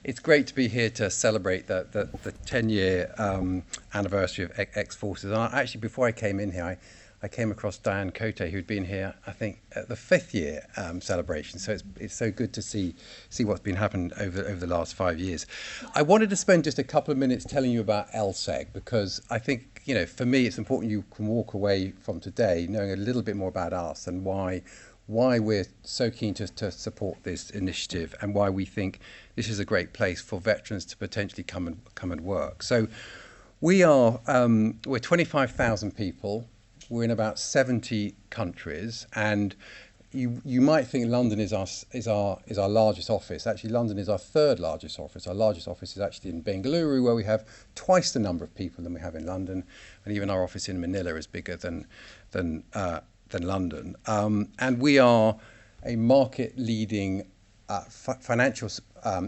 It's great to be here to celebrate the 10-year anniversary of X-Forces. And actually, before I came in here, I came across Diane Cote, who'd been here, I think, at the 5th year celebration. So it's so good to see what's been happening over the last 5 years. I wanted to spend just a couple of minutes telling you about LSEG, because I think, for me, it's important you can walk away from today knowing a little bit more about us and why we're so keen to support this initiative, and why we think this is a great place for veterans to potentially come and work. So we're 25,000 people. We're in about 70 countries, and you might think London is our largest office. Actually, London is our 3rd largest office. Our largest office is actually in Bengaluru, where we have twice the number of people than we have in London, and even our office in Manila is bigger than London. And we are a market-leading financial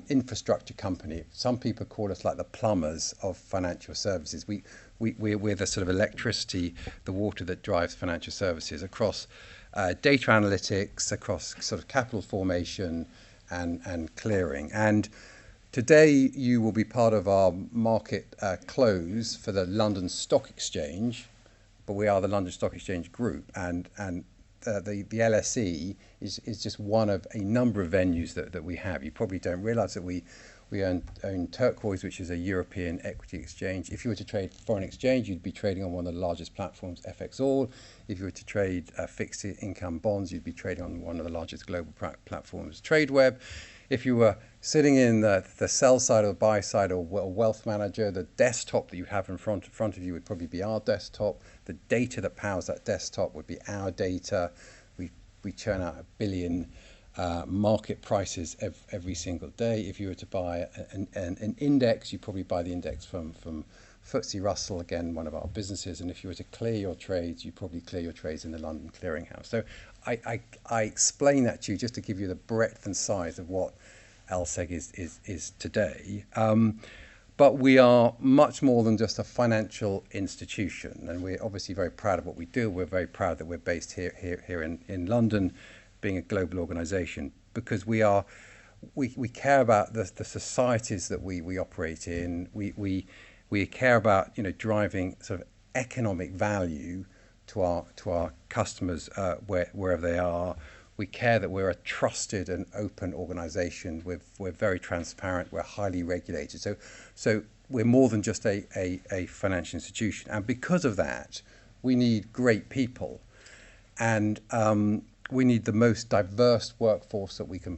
infrastructure company. Some people call us like the plumbers of financial services. We're the sort of electricity, the water that drives financial services across data analytics, across sort of capital formation and clearing. And today you will be part of our market close for the London Stock Exchange, but we are the London Stock Exchange Group, and the LSE is just one of a number of venues that we have. You probably don't realise that we own Turquoise, which is a European equity exchange. If you were to trade foreign exchange, you'd be trading on one of the largest platforms, FXall. If you were to trade fixed income bonds, you'd be trading on one of the largest global platforms, TradeWeb. If you were sitting in the sell side or buy side or wealth manager, the desktop that you have in front of you would probably be our desktop. The data that powers that desktop would be our data. We churn out 1 billion market prices every single day. If you were to buy an index, you probably buy the index from FTSE Russell, again, one of our businesses. And if you were to clear your trades, you probably clear your trades in the London Clearing House. So I explain that to you just to give you the breadth and size of what LSEG is today. But we are much more than just a financial institution, and we're obviously very proud of what we do. We're very proud that we're based here in London, being a global organisation, because we care about the societies that we operate in. We care about driving sort of economic value to our customers wherever they are. We care that we're a trusted and open organisation. We're very transparent. We're highly regulated. So we're more than just a financial institution. And because of that, we need great people, and we need the most diverse workforce that we can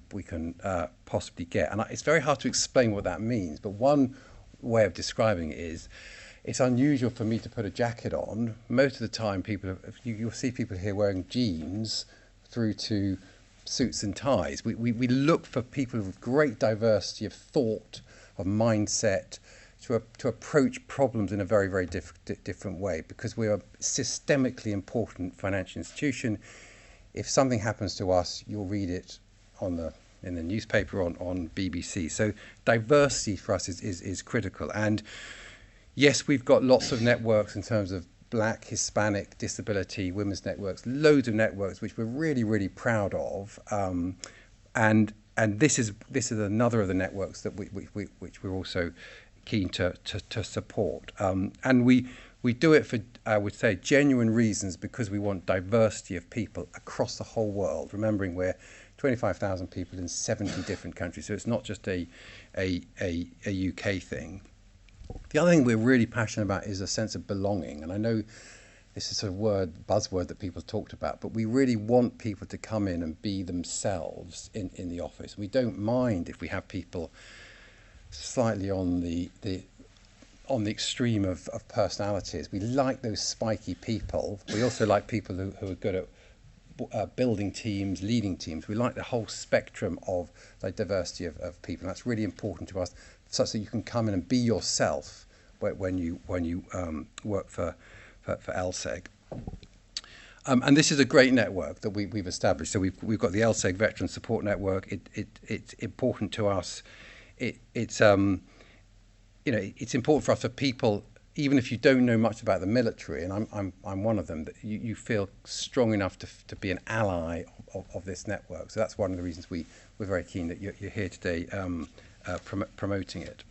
possibly get. And it's very hard to explain what that means. But one way of describing it is, it's unusual for me to put a jacket on. Most of the time, you'll see people here wearing jeans through to suits and ties. We look for people with great diversity of thought, of mindset, to approach problems in a very, very different way, because we are a systemically important financial institution. If something happens to us, you'll read it in the newspaper, on BBC. So diversity for us is critical. And yes, we've got lots of networks in terms of Black, Hispanic, disability, women's networks, loads of networks which we're really, really proud of. And this is another of the networks that which we're also keen to support. And we do it for, I would say, genuine reasons, because we want diversity of people across the whole world. Remembering we're 25,000 people in 70 different countries, so it's not just a UK thing. The other thing we're really passionate about is a sense of belonging. And I know this is a buzzword that people talked about, but we really want people to come in and be themselves in the office. We don't mind if we have people slightly on the extreme of personalities. We like those spiky people. We also like people who are good at building teams, leading teams. We like the whole spectrum of the diversity of people. And that's really important to us, such that you can come in and be yourself when you work for LSEG. And this is a great network that we've established. So we've got the LSEG Veteran Support Network. It's important to us. It's important for us, for people, even if you don't know much about the military, and I'm one of them, that you feel strong enough to be an ally of this network. So that's one of the reasons we're very keen that you're here today promoting it.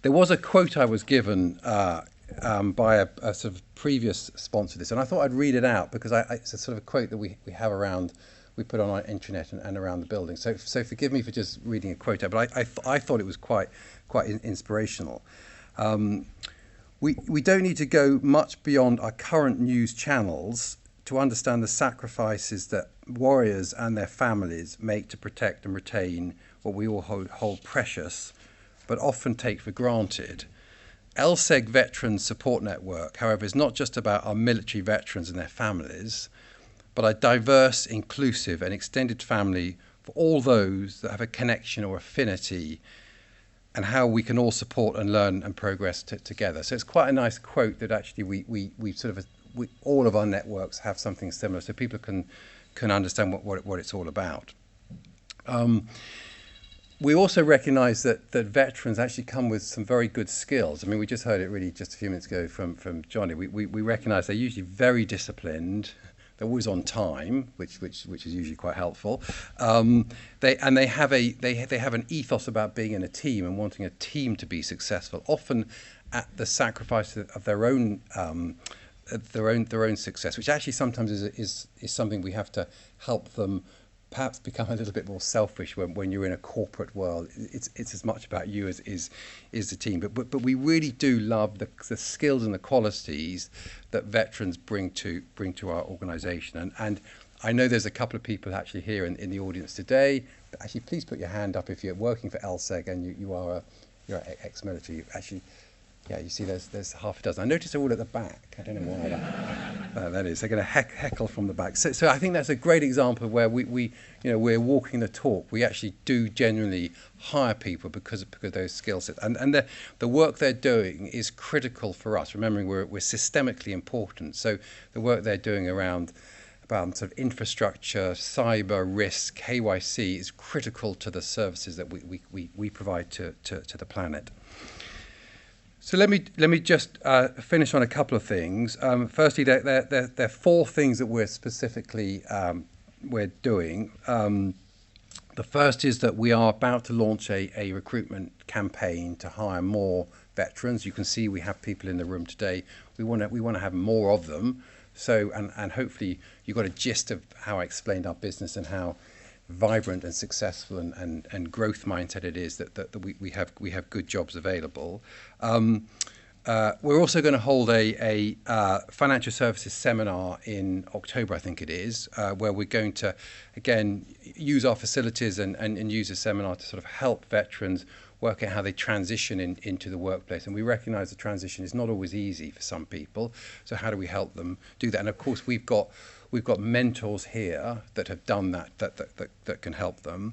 There was a quote I was given by a sort of previous sponsor of this, and I thought I'd read it out because it's a sort of a quote that we have around, we put on our intranet and around the building. So forgive me for just reading a quote out, but I thought it was quite inspirational. We don't need to go much beyond our current news channels to understand the sacrifices that warriors and their families make to protect and retain what we all hold precious, but often take for granted. LSEG Veterans Support Network, however, is not just about our military veterans and their families, but a diverse, inclusive and extended family for all those that have a connection or affinity, and how we can all support and learn and progress together. So it's quite a nice quote that actually we sort of, all of our networks have something similar, so people can understand what it's all about. We also recognise that veterans actually come with some very good skills. I mean, we just heard it really just a few minutes ago from Johnny. We recognise they're usually very disciplined. They're always on time, which is usually quite helpful. They have an ethos about being in a team and wanting a team to be successful, often at the sacrifice of their own success, which actually sometimes is something we have to help them perhaps become a little bit more selfish when you're in a corporate world. It's as much about you as is the team. But we really do love the skills and the qualities that veterans bring to our organisation. And I know there's a couple of people actually here in the audience today. But actually, please put your hand up if you're working for LSEG and you're ex-military. Actually, yeah, you see there's half a dozen. I noticed they're all at the back. I don't know why that is. They're going to heckle from the back. So I think that's a great example of where we're walking the talk. We actually do genuinely hire people because of those skill sets. And the work they're doing is critical for us. Remembering we're systemically important. So the work they're doing around sort of infrastructure, cyber risk, KYC is critical to the services that we provide to the planet. So let me just finish on a couple of things. Firstly, there are 4 things that we're specifically we're doing. The first is that we are about to launch a recruitment campaign to hire more veterans. You can see we have people in the room today. We want to have more of them. So and hopefully you got a gist of how I explained our business and how vibrant and successful and growth mindset it is that we have good jobs available. We're also going to hold a financial services seminar in October, I think it is, where we're going to again use our facilities and use a seminar to sort of help veterans work out how they transition into the workplace. And we recognise the transition is not always easy for some people. So how do we help them do that? And of course we've got mentors here that have done that can help them.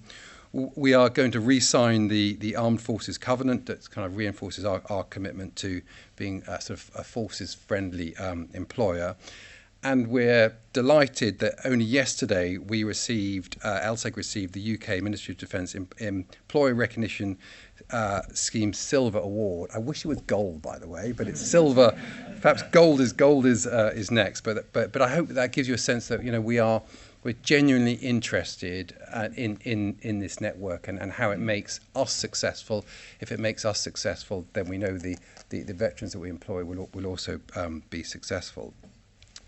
We are going to re-sign the Armed Forces Covenant that kind of reinforces our commitment to being a sort of a forces-friendly employer. And we're delighted that only yesterday we received, LSEG received the UK Ministry of Defence Employee Recognition Scheme Silver Award. I wish it was gold, by the way, but it's silver. Perhaps gold is next. But I hope that gives you a sense that we're genuinely interested in this network and how it makes us successful. If it makes us successful, then we know the veterans that we employ will also be successful.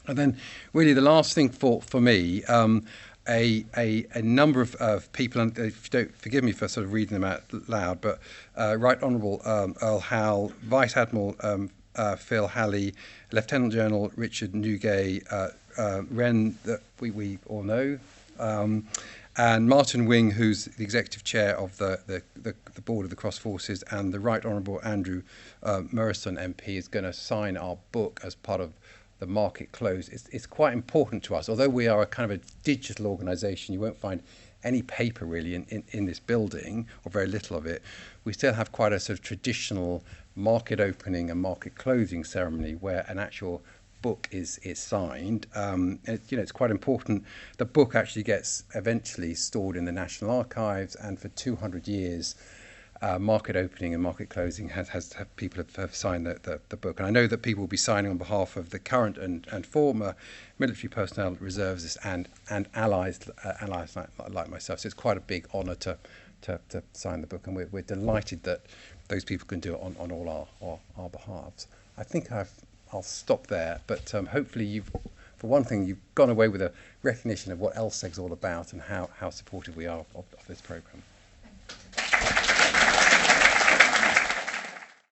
And then really the last thing for me, a number of people, and if you don't forgive me for sort of reading them out loud, but Right Honourable Earl Howell, Vice Admiral Phil Halley, Lieutenant General Richard Newgay, Wren, that we all know, and Martin Wing, who's the Executive Chair of the Board of the Cross Forces, and the Right Honourable Andrew Murison MP is going to sign our book as part of the market close. It's quite important to us. Although we are a kind of a digital organisation, you won't find any paper really in this building, or very little of it. We still have quite a sort of traditional market opening and market closing ceremony where an actual book is signed. It's quite important. The book actually gets eventually stored in the National Archives, and for 200 years market opening and market closing people have signed the book. And I know that people will be signing on behalf of the current and former military personnel, reservists and allies like myself. So it's quite a big honour to to sign the book, and we're delighted that those people can do it on all our behalves. I think I'll stop there, but hopefully for one thing, you've gone away with a recognition of what LSEG's all about and how supportive we are of this programme.